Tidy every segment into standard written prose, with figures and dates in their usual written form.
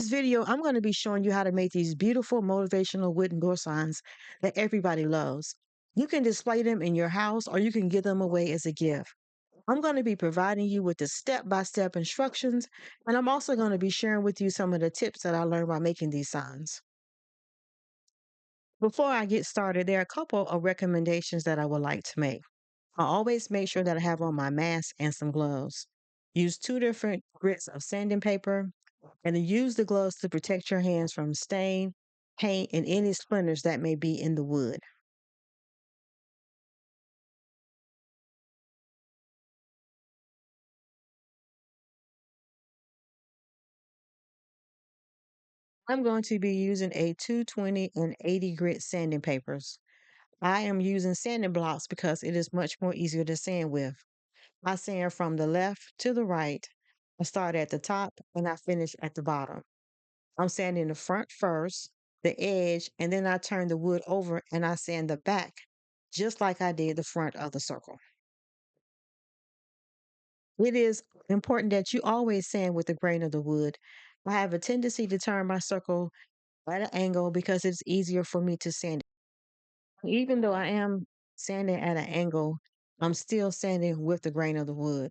this video, I'm going to be showing you how to make these beautiful motivational wooden door signs that everybody loves. You can display them in your house or you can give them away as a gift. I'm going to be providing you with the step-by-step instructions, and I'm also going to be sharing with you some of the tips that I learned by making these signs. Before I get started, there are a couple of recommendations that I would like to make. I always make sure that I have on my mask and some gloves. Use two different grits of sanding paper and then use the gloves to protect your hands from stain, paint, and any splinters that may be in the wood. I'm going to be using a 220 and 80 grit sanding papers. I am using sanding blocks because it is much more easier to sand with. I sand from the left to the right. I start at the top and I finish at the bottom. I'm sanding the front first, the edge, and then I turn the wood over and I sand the back, just like I did the front of the circle. It is important that you always sand with the grain of the wood. I have a tendency to turn my circle at an angle because it's easier for me to sand. Even though I am sanding at an angle, I'm still sanding with the grain of the wood.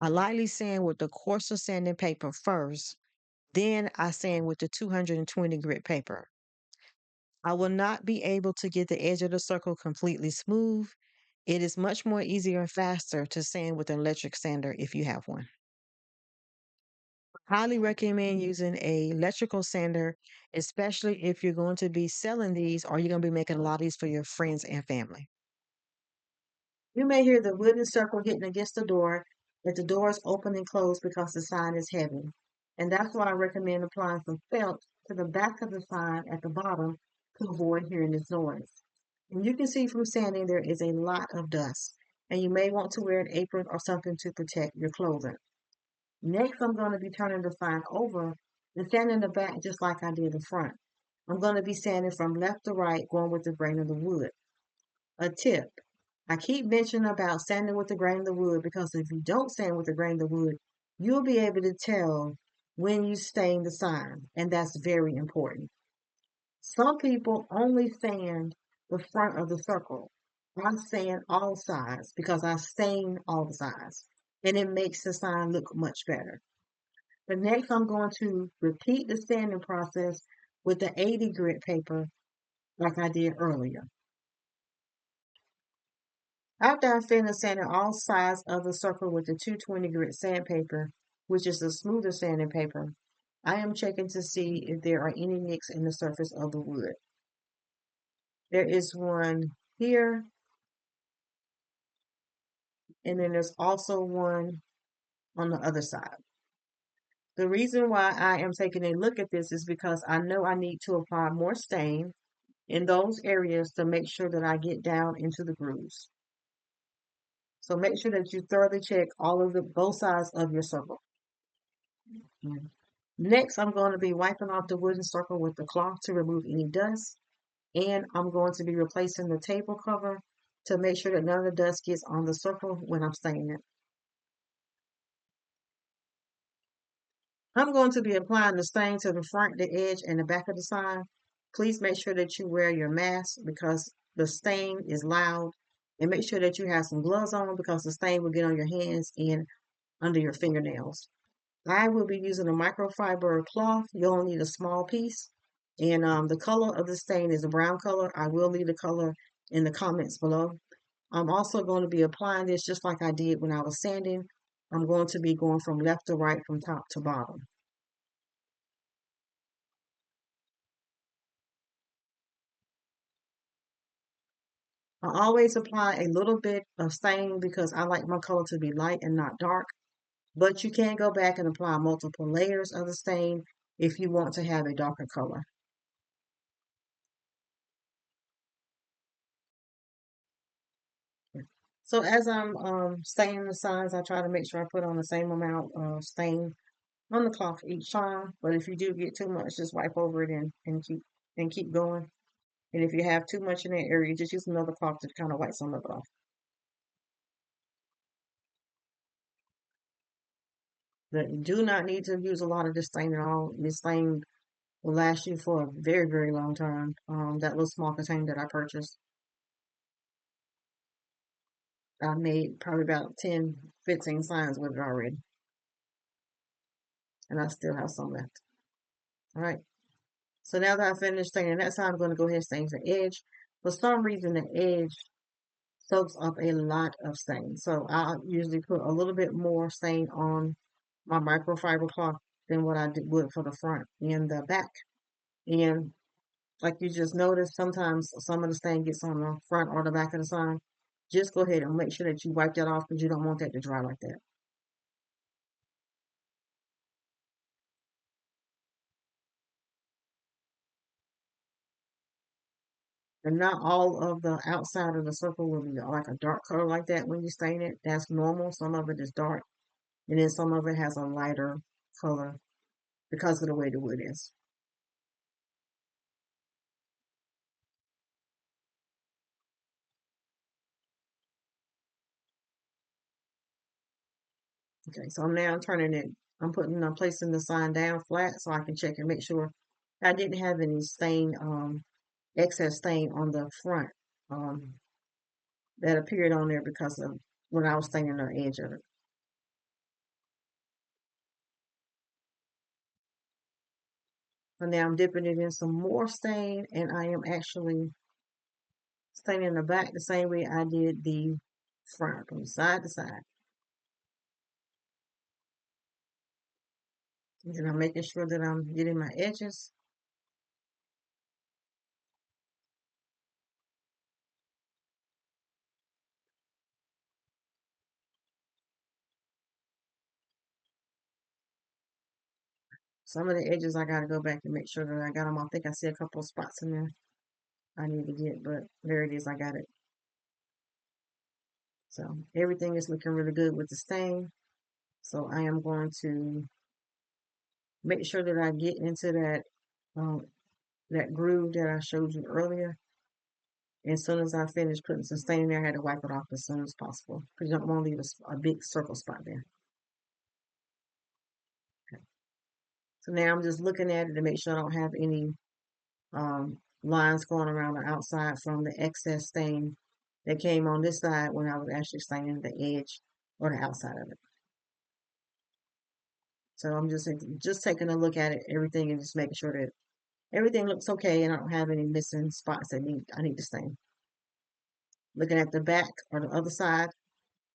I lightly sand with the coarser sanding paper first, then I sand with the 220 grit paper. I will not be able to get the edge of the circle completely smooth. It is much more easier and faster to sand with an electric sander if you have one. Highly recommend using a electrical sander, especially if you're going to be selling these or you're going to be making a lot of these for your friends and family. You may hear the wooden circle hitting against the door if the doors open and close because the sign is heavy. And that's why I recommend applying some felt to the back of the sign at the bottom to avoid hearing this noise. And you can see from sanding there is a lot of dust, and you may want to wear an apron or something to protect your clothing. Next, I'm going to be turning the sign over and sanding the back just like I did the front. I'm going to be sanding from left to right, going with the grain of the wood. A tip. I keep mentioning about sanding with the grain of the wood because if you don't sand with the grain of the wood, you'll be able to tell when you stain the sign, and that's very important. Some people only sand the front of the circle. I sand all sides because I stain all the sides, and it makes the sign look much better. But next, I'm going to repeat the sanding process with the 80 grit paper like I did earlier. After I finish sanding all sides of the circle with the 220 grit sandpaper, which is the smoother sanding paper, I am checking to see if there are any nicks in the surface of the wood. There is one here, and then there's also one on the other side. The reason why I am taking a look at this is because I know I need to apply more stain in those areas to make sure that I get down into the grooves. So make sure that you thoroughly check all of the both sides of your circle. Next, I'm going to be wiping off the wooden circle with the cloth to remove any dust. And I'm going to be replacing the table cover to make sure that none of the dust gets on the circle when I'm staining it. I'm going to be applying the stain to the front, the edge, and the back of the sign. Please make sure that you wear your mask because the stain is loud. And make sure that you have some gloves on because the stain will get on your hands and under your fingernails. I will be using a microfiber cloth. You'll need a small piece. And the color of the stain is a brown color. I will leave the color in the comments below. I'm also going to be applying this just like I did when I was sanding. I'm going to be going from left to right, from top to bottom. I always apply a little bit of stain because I like my color to be light and not dark. But you can go back and apply multiple layers of the stain if you want to have a darker color. So as I'm staining the signs, I try to make sure I put on the same amount of stain on the cloth each time. But if you do get too much, just wipe over it and keep going. And if you have too much in that area, just use another cloth to kind of wipe some of it off. But you do not need to use a lot of this stain at all. This stain will last you for a very, very long time. That little small container that I purchased, I made probably about 10, 15 signs with it already. And I still have some left. All right. So now that I finished staining that side, I'm going to go ahead and stain the edge. For some reason, the edge soaks up a lot of stain. So I usually put a little bit more stain on my microfiber cloth than what I would for the front and the back. And like you just noticed, sometimes some of the stain gets on the front or the back of the sign. Just go ahead and make sure that you wipe that off because you don't want that to dry like that. And not all of the outside of the circle will be like a dark color like that when you stain it. That's normal. Some of it is dark, and then some of it has a lighter color because of the way the wood is. Okay, so I'm now turning it, I'm placing the sign down flat so I can check and make sure I didn't have any stain, excess stain on the front, um, that appeared on there because of when I was staining the edge of it. So now I'm dipping it in some more stain and I am actually staining the back the same way I did the front from side to side. And then I'm making sure that I'm getting my edges. Some of the edges I got to go back and make sure that I got them. I think I see a couple of spots in there I need to get, but there it is. I got it. So everything is looking really good with the stain. So I am going to make sure that I get into um, that groove that I showed you earlier. And as soon as I finish putting some stain there, I had to wipe it off as soon as possible because you don't want to leave a big circle spot there. Okay. So now I'm just looking at it to make sure I don't have any lines going around the outside from the excess stain that came on this side when I was actually staining the edge or the outside of it. So I'm just taking a look at it, everything, and just making sure that everything looks okay and I don't have any missing spots that I need to stain. Looking at the back or the other side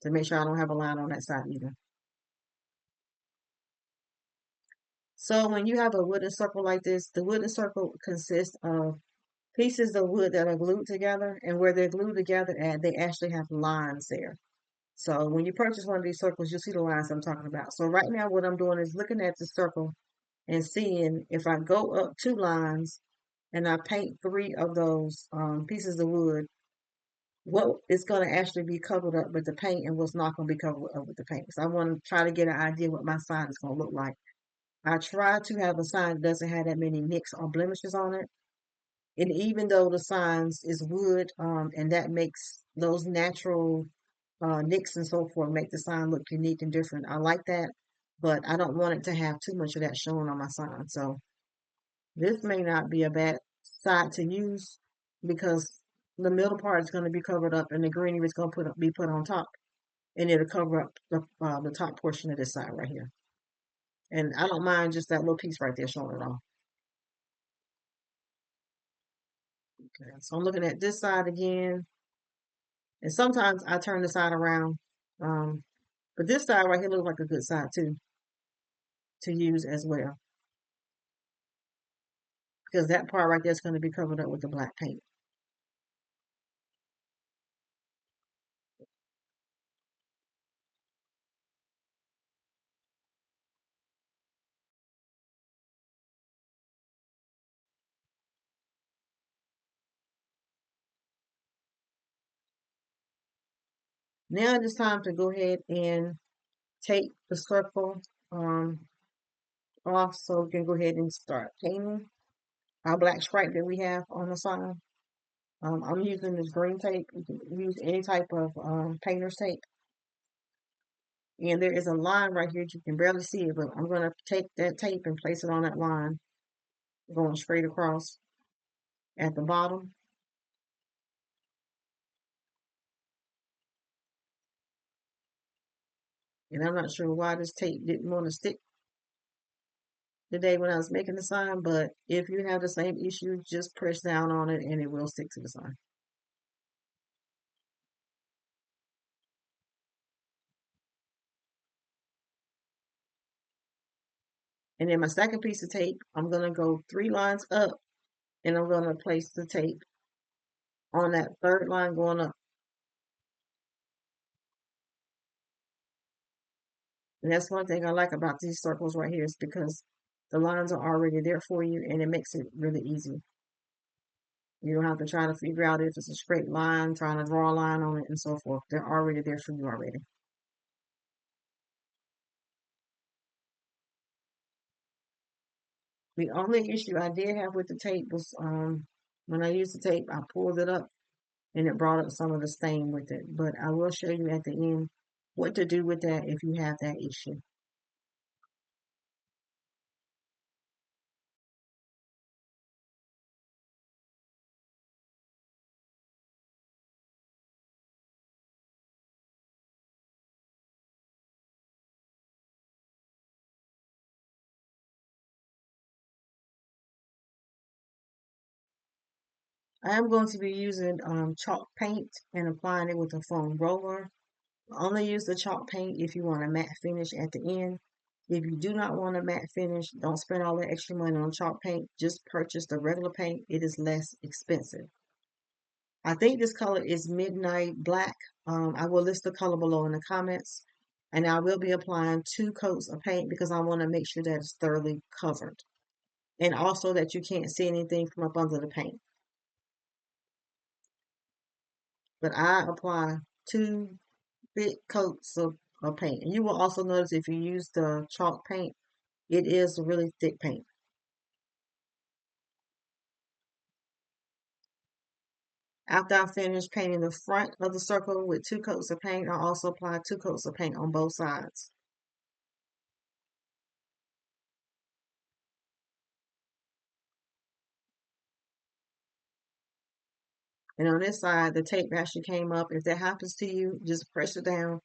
to make sure I don't have a line on that side either. So when you have a wooden circle like this, the wooden circle consists of pieces of wood that are glued together, and where they're glued together and they actually have lines there. So when you purchase one of these circles, you'll see the lines I'm talking about. So right now what I'm doing is looking at the circle and seeing if I go up 2 lines and I paint 3 of those pieces of wood, what is going to actually be covered up with the paint and what's not going to be covered up with the paint. So I want to try to get an idea what my sign is going to look like. I try to have a sign that doesn't have that many nicks or blemishes on it. And even though the signs is wood, and that makes those natural nicks and so forth make the sign look unique and different. I like that, but I don't want it to have too much of that showing on my sign. So this may not be a bad side to use because the middle part is going to be covered up and the greenery is going to be put on top and it'll cover up the top portion of this side right here. And I don't mind just that little piece right there showing it off. Okay, so I'm looking at this side again. And sometimes I turn the side around. Um, but this side right here looks like a good side too to use as well. Because that part right there is going to be covered up with the black paint. Now it's time to go ahead and take the circle um, off so we can go ahead and start painting our black stripe that we have on the side. I'm using this green tape. You can use any type of painter's tape. And there is a line right here. You can barely see it, but I'm going to take that tape and place it on that line, going straight across at the bottom. And I'm not sure why this tape didn't want to stick today when I was making the sign, but if you have the same issue, just press down on it and it will stick to the sign. And then my second piece of tape, I'm going to go 3 lines up and I'm going to place the tape on that third line going up. And that's one thing I like about these circles right here is because the lines are already there for you and it makes it really easy. You don't have to try to figure out if it's a straight line, trying to draw a line on it and so forth. They're already there for you already. The only issue I did have with the tape was when I used the tape, I pulled it up and it brought up some of the stain with it. But I will show you at the end what to do with that if you have that issue. I am going to be using chalk paint and applying it with a foam roller. Only use the chalk paint if you want a matte finish at the end. If you do not want a matte finish, don't spend all that extra money on chalk paint. Just purchase the regular paint. It is less expensive. I think this color is Midnight Black. I will list the color below in the comments. And I will be applying 2 coats of paint because I want to make sure that it's thoroughly covered. And also that you can't see anything from up under the paint. But I apply 2 thick coats of paint. And you will also notice if you use the chalk paint, it is a really thick paint. After I finish painting the front of the circle with 2 coats of paint, I also apply 2 coats of paint on both sides. And on this side, the tape actually came up. If that happens to you, just press it down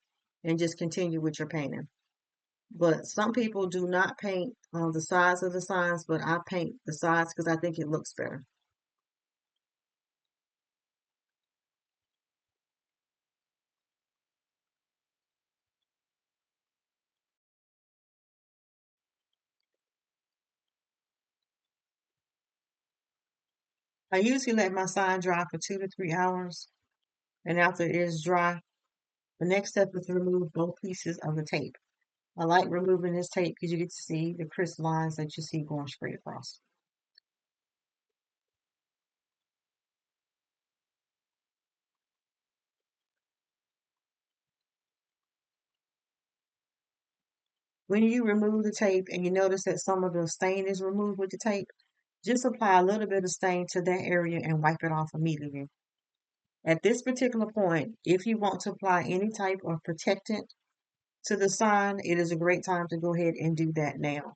and just continue with your painting. But some people do not paint on the sides of the signs, but I paint the sides because I think it looks better. I usually let my sign dry for 2 to 3 hours. And after it is dry, the next step is to remove both pieces of the tape. I like removing this tape because you get to see the crisp lines that you see going straight across. When you remove the tape and you notice that some of the stain is removed with the tape, just apply a little bit of stain to that area and wipe it off immediately. At this particular point, if you want to apply any type of protectant to the sign, it is a great time to go ahead and do that now.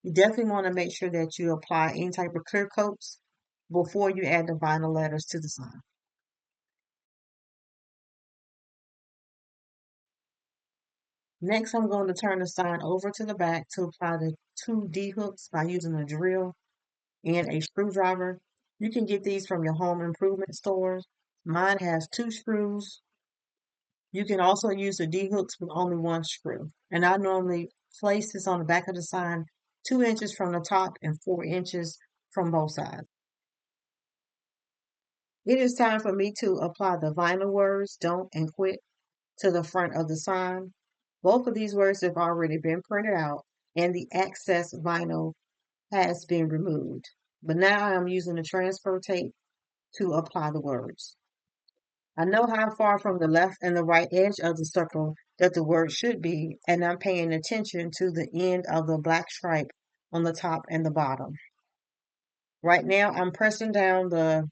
You definitely want to make sure that you apply any type of clear coats before you add the vinyl letters to the sign. Next, I'm going to turn the sign over to the back to apply the 2D hooks by using a drill and a screwdriver. You can get these from your home improvement stores. Mine has 2 screws. You can also use the D hooks with only 1 screw. And I normally place this on the back of the sign 2 inches from the top and 4 inches from both sides. It is time for me to apply the vinyl words "don't" and "quit" to the front of the sign. Both of these words have already been printed out and the excess vinyl has been removed. But now I'm using the transfer tape to apply the words. I know how far from the left and the right edge of the circle that the word should be, and I'm paying attention to the end of the black stripe on the top and the bottom. Right now, I'm pressing down the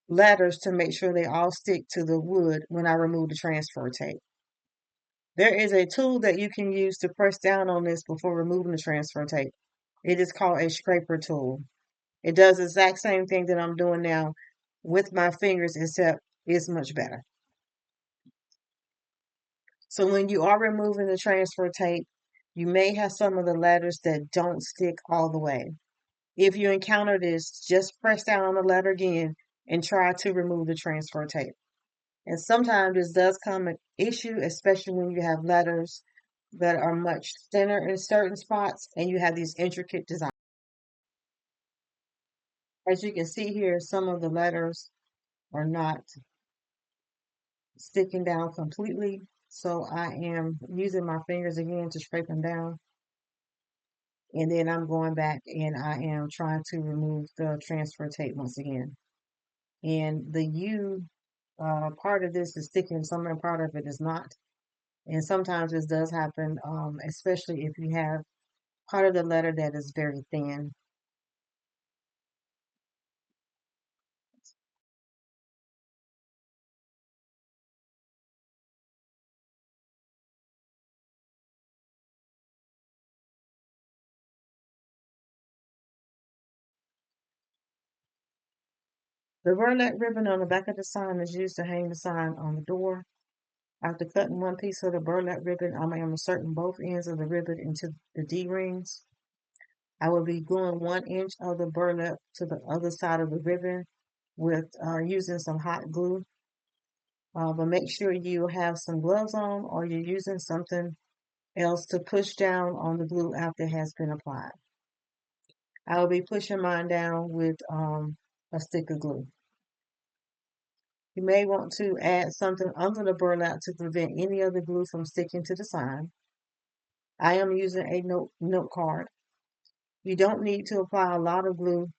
letters to make sure they all stick to the wood when I remove the transfer tape. There is a tool that you can use to press down on this before removing the transfer tape. It is called a scraper tool. It does the exact same thing that I'm doing now with my fingers, except it's much better. So when you are removing the transfer tape, you may have some of the letters that don't stick all the way. If you encounter this, just press down on the letter again and try to remove the transfer tape. And sometimes this does come an issue, especially when you have letters that are much thinner in certain spots and you have these intricate designs. As you can see here, some of the letters are not sticking down completely. So I am using my fingers again to scrape them down. And then I'm going back and I am trying to remove the transfer tape once again. And the U part of this is sticking, some part of it is not. And sometimes this does happen, especially if you have part of the letter that is very thin. The burlap ribbon on the back of the sign is used to hang the sign on the door. After cutting one piece of the burlap ribbon, I'm inserting both ends of the ribbon into the D-rings. I will be gluing 1 inch of the burlap to the other side of the ribbon with using some hot glue. But make sure you have some gloves on or you're using something else to push down on the glue after it has been applied. I will be pushing mine down with a stick of glue. You may want to add something under the burlap to prevent any of the glue from sticking to the sign. I am using a note card. You don't need to apply a lot of glue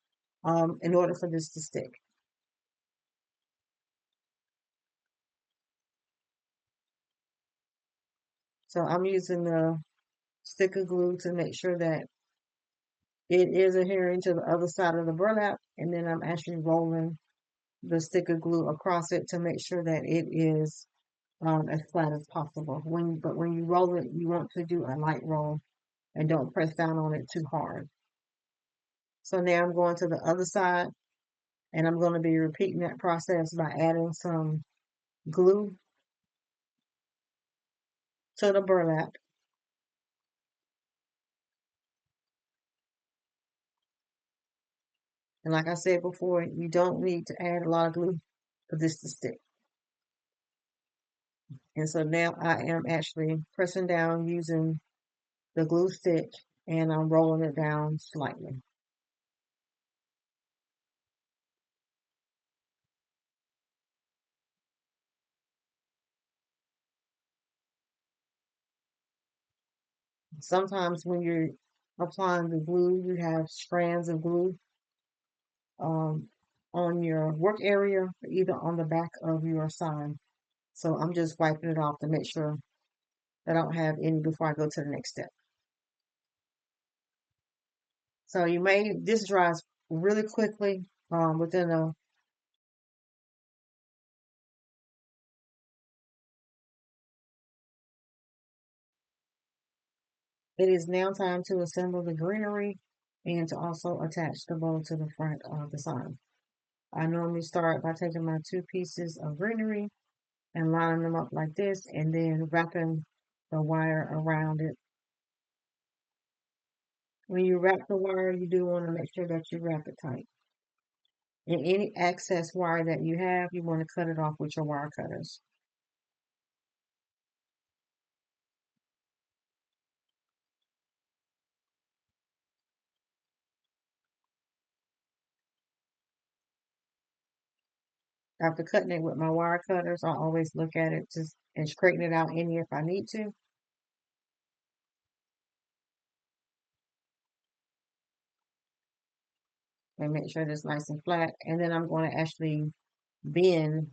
in order for this to stick. So I'm using the stick of glue to make sure that it is adhering to the other side of the burlap, and then I'm actually rolling the stick of glue across it to make sure that it is as flat as possible. But when you roll it, you want to do a light roll and don't press down on it too hard. So now I'm going to the other side and I'm going to be repeating that process by adding some glue to the burlap. And like I said before, you don't need to add a lot of glue for this to stick. And so now I am actually pressing down using the glue stick and I'm rolling it down slightly. Sometimes when you're applying the glue, you have strands of glue um, on your work area, either on the back of your sign. So I'm just wiping it off to make sure I don't have any before I go to the next step. So this dries really quickly within a It is now time to assemble the greenery and to also attach the bow to the front of the sign. I normally start by taking my 2 pieces of greenery and lining them up like this and then wrapping the wire around it. When you wrap the wire, you do want to make sure that you wrap it tight. And any excess wire that you have, you want to cut it off with your wire cutters. After cutting it with my wire cutters, I always look at it and straighten it out any if I need to. And make sure it's nice and flat. And then I'm going to actually bend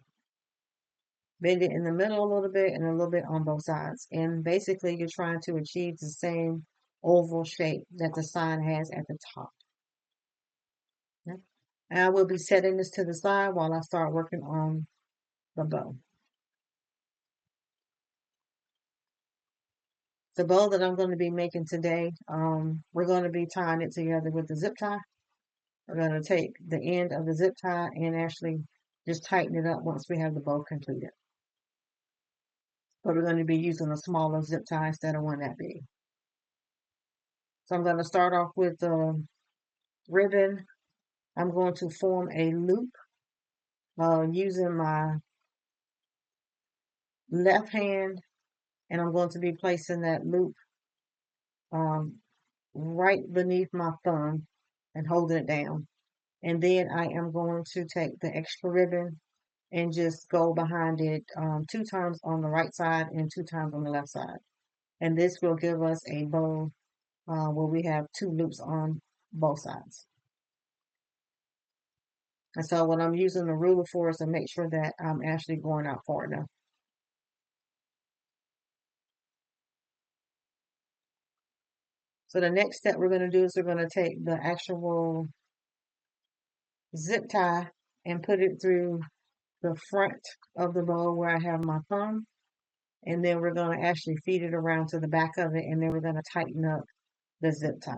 bend it in the middle a little bit and a little bit on both sides. And basically you're trying to achieve the same oval shape that the sign has at the top. Yep. And I will be setting this to the side while I start working on the bow. The bow that I'm going to be making today, we're going to be tying it together with the zip tie. We're going to take the end of the zip tie and actually just tighten it up once we have the bow completed. But we're going to be using a smaller zip tie instead of one that big. So I'm going to start off with the ribbon. I'm going to form a loop using my left hand, and I'm going to be placing that loop um, right beneath my thumb and holding it down. And then I am going to take the extra ribbon and just go behind it 2 times on the right side and 2 times on the left side. And this will give us a bow where we have 2 loops on both sides. And so what I'm using the ruler for is to make sure that I'm actually going out far enough. So the next step we're going to do is we're going to take the actual zip tie and put it through the front of the bow where I have my thumb. And then we're going to actually feed it around to the back of it, and then we're going to tighten up the zip tie.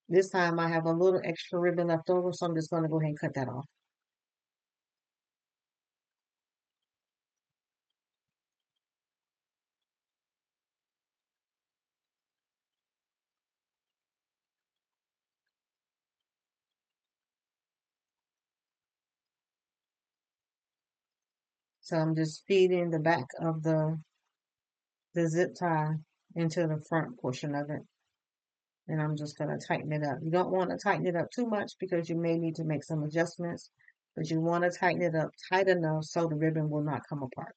This time I have a little extra ribbon left over, so I'm just going to go ahead and cut that off. So I'm just feeding the back of the zip tie into the front portion of it. And I'm just going to tighten it up. You don't want to tighten it up too much because you may need to make some adjustments, but you want to tighten it up tight enough so the ribbon will not come apart.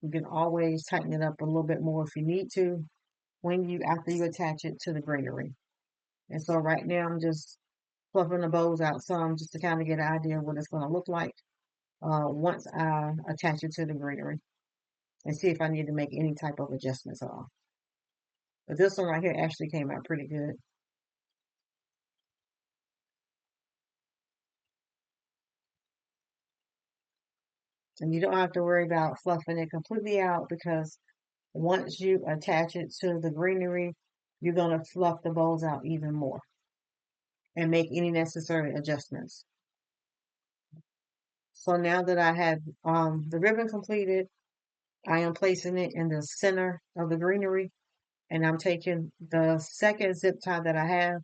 You can always tighten it up a little bit more if you need to after you attach it to the greenery. And so right now I'm just fluffing the bows out some just to kind of get an idea of what it's going to look like once I attach it to the greenery and see if I need to make any type of adjustments at all. But this one right here actually came out pretty good. And you don't have to worry about fluffing it completely out because once you attach it to the greenery, you're going to fluff the bows out even more and make any necessary adjustments. So now that I have the ribbon completed, I am placing it in the center of the greenery, and I'm taking the second zip tie that I have,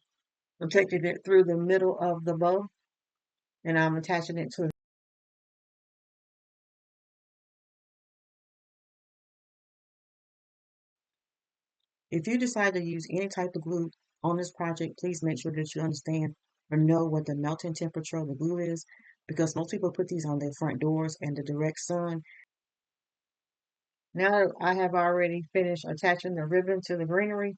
I'm taking it through the middle of the bow, and I'm attaching it to. If you decide to use any type of glue on this project, please make sure that you understand or know what the melting temperature of the glue is, because most people put these on their front doors and the direct sun. Now that I have already finished attaching the ribbon to the greenery,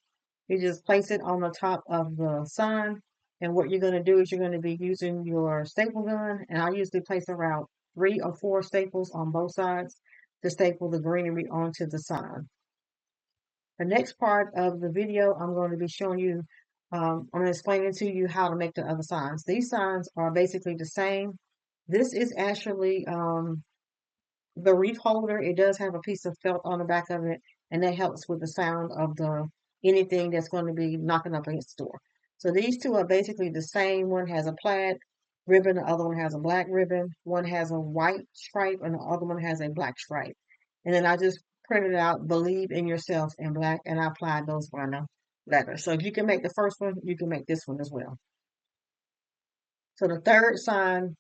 you just place it on the top of the sign. And what you're going to do is you're going to be using your staple gun. And I usually place around 3 or 4 staples on both sides to staple the greenery onto the sign. The next part of the video, I'm going to be showing you, I'm going to explain to you how to make the other signs. These signs are basically the same. This is actually the reef holder. It does have a piece of felt on the back of it, and that helps with the sound of the anything that's going to be knocking up against the door. So these two are basically the same. One has a plaid ribbon, the other one has a black ribbon. One has a white stripe, and the other one has a black stripe. And then I just printed out "Believe in Yourself" in black, and I applied those vinyl letters. So if you can make the first one, you can make this one as well. So the third sign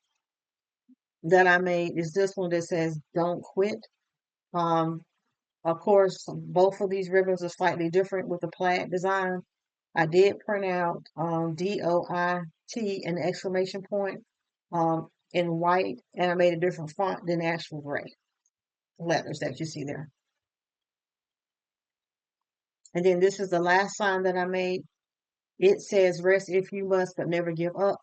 that I made is this one that says "Don't Quit." Um, Of course, both of these ribbons are slightly different with the plaid design. I did print out DOIT and the exclamation point in white, and I made a different font than the actual gray letters that you see there. And then this is the last sign that I made. It says "Rest if you must, but never give up."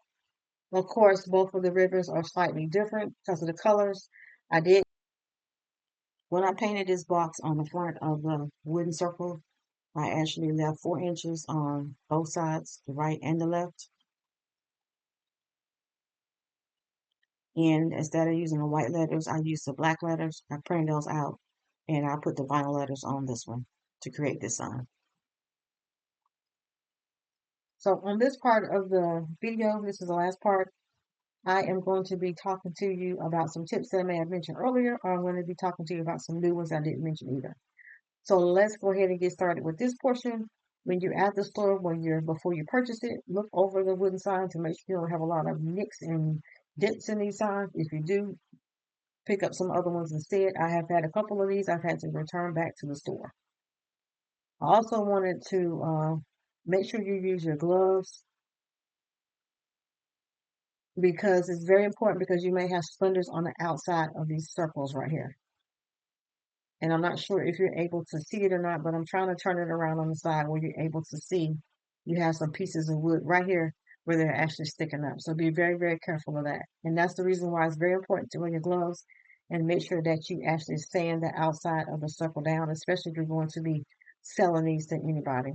Of course, both of the ribbons are slightly different because of the colors. I did, when I painted this box on the front of the wooden circle, I actually left 4 inches on both sides, the right and the left. And instead of using the white letters, I used the black letters. I printed those out and I put the vinyl letters on this one to create this sign. So on this part of the video, this is the last part, I am going to be talking to you about some tips that I may have mentioned earlier, or I'm going to be talking to you about some new ones I didn't mention either. So let's go ahead and get started with this portion. When you're at the store, before you purchase it, look over the wooden sign to make sure you don't have a lot of nicks and dents in these signs. If you do, pick up some other ones instead. I have had a couple of these I've had to return back to the store. I also wanted to make sure you use your gloves because it's very important because you may have splinters on the outside of these circles right here. And I'm not sure if you're able to see it or not, but I'm trying to turn it around on the side where you're able to see you have some pieces of wood right here where they're actually sticking up. So be very, very careful of that. And that's the reason why it's very important to wear your gloves and make sure that you actually sand the outside of the circle down, especially if you're going to be selling these to anybody.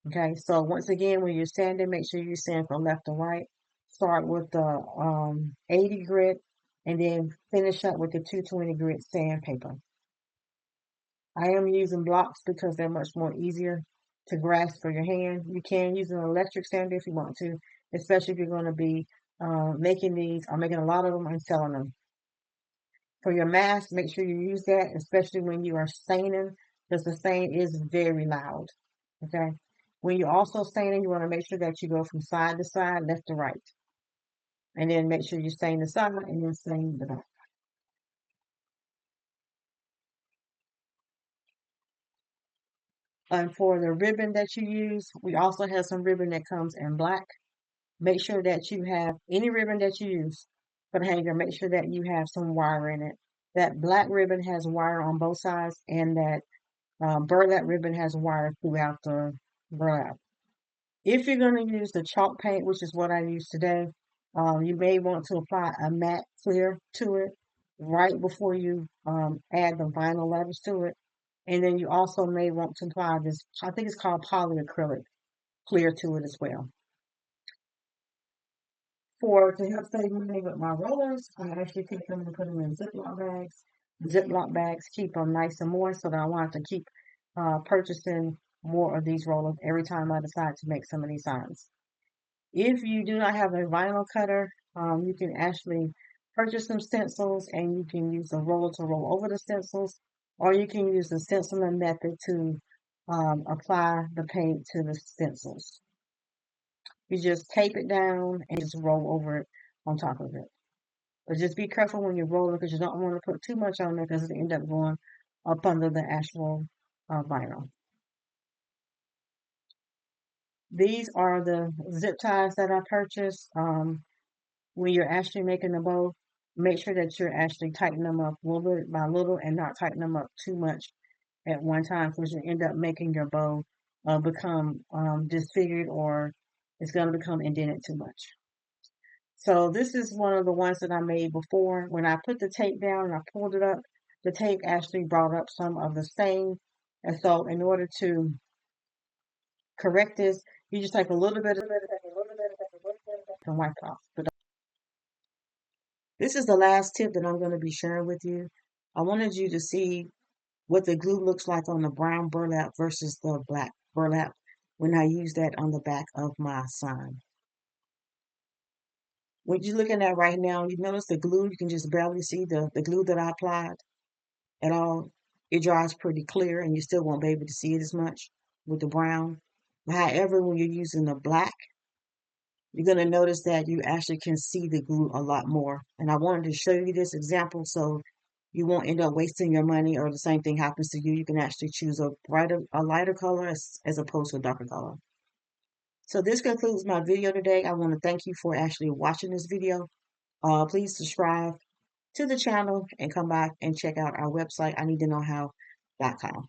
Okay, so once again, when you're sanding, make sure you sand from left to right. Start with the 80 grit and then finish up with the 220 grit sandpaper. I am using blocks because they're much more easier to grasp for your hand. You can use an electric sander if you want to, especially if you're going to be making these or making a lot of them and selling them. For your mask, make sure you use that, especially when you are staining, because the stain is very loud. Okay. When you're also staining, you want to make sure that you go from side to side, left to right. And then make sure you stain the side and then stain the back. And for the ribbon that you use, we also have some ribbon that comes in black. Make sure that you have any ribbon that you use for the hanger, make sure that you have some wire in it. That black ribbon has wire on both sides, and that burlap ribbon has wire throughout the burlap. If you're going to use the chalk paint, which is what I use today, you may want to apply a matte clear to it right before you add the vinyl letters to it. And then you also may want to apply this, I think it's called polyacrylic clear to it as well. To help save money with my rollers, I actually take them and put them in Ziploc bags. Ziploc bags keep them nice and moist, so that I want to keep purchasing more of these rollers every time I decide to make some of these signs. If you do not have a vinyl cutter, you can actually purchase some stencils and you can use a roller to roll over the stencils, or you can use the stenciling method to apply the paint to the stencils. You just tape it down and just roll over it on top of it. But just be careful when you're rolling because you don't want to put too much on there because it'll end up going up under the actual vinyl. These are the zip ties that I purchased. When you're actually making the bow, make sure that you're actually tightening them up little bit by little and not tighten them up too much at one time because you end up making your bow become disfigured or it's going to become indented too much. So this is one of the ones that I made before. When I put the tape down and I pulled it up, the tape actually brought up some of the stain. And so in order to correct this, you just take a little bit and wipe it off. But this is the last tip that I'm going to be sharing with you. I wanted you to see what the glue looks like on the brown burlap versus the black burlap when I use that on the back of my sign. What you're looking at right now, you notice the glue, you can just barely see the glue that I applied at all. It dries pretty clear and you still won't be able to see it as much with the brown. However, when you're using the black, you're going to notice that you actually can see the glue a lot more. And I wanted to show you this example so you won't end up wasting your money or the same thing happens to you. You can actually choose a lighter color as opposed to a darker color. So this concludes my video today. I want to thank you for actually watching this video. Please subscribe to the channel and come back and check out our website, I need to know how.com.